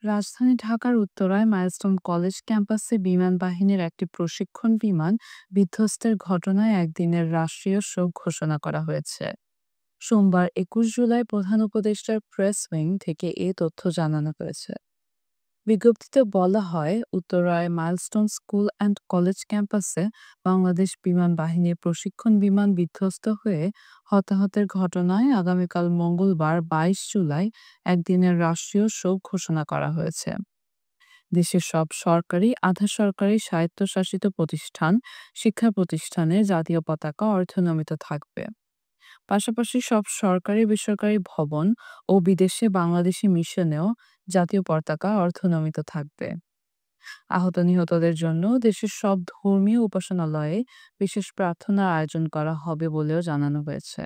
রাজধানী ঢাকার উত্তরায় মাইলস্টোন কলেজ ক্যাম্পাসে বিমান বাহিনীর একটি প্রশিক্ষণ বিমান বিধ্বস্তের ঘটনায় একদিনের রাষ্ট্রীয় শোক ঘোষণা করা হয়েছে। সোমবার ২১ জুলাই প্রধান উপদেষ্টার প্রেস উইং থেকে এ তথ্য জানানো হয়েছে। বিজ্ঞপ্তিতে বলা হয়, উত্তরায় মাইলস্টোন স্কুল অ্যান্ড কলেজ ক্যাম্পাসে বাংলাদেশ বিমান বাহিনীর প্রশিক্ষণ বিমান বিধ্বস্ত হয়ে হতাহতের ঘটনায় আগামীকাল মঙ্গলবার ২২ জুলাই একদিনের রাষ্ট্রীয় শোক ঘোষণা করা হয়েছে। দেশের সব সরকারি, আধা সরকারি, স্বায়ত্তশাসিত প্রতিষ্ঠান, শিক্ষা প্রতিষ্ঠানে জাতীয় পতাকা অর্ধনমিত থাকবে। পাশাপাশি সব সরকারি, বেসরকারি ভবন ও বিদেশে বাংলাদেশি মিশনেও জাতীয় পতাকা অর্ধনমিত থাকবে। আহত নিহতদের জন্য দেশের সব ধর্মীয় উপাসনালয়ে বিশেষ প্রার্থনার আয়োজন করা হবে বলেও জানানো হয়েছে।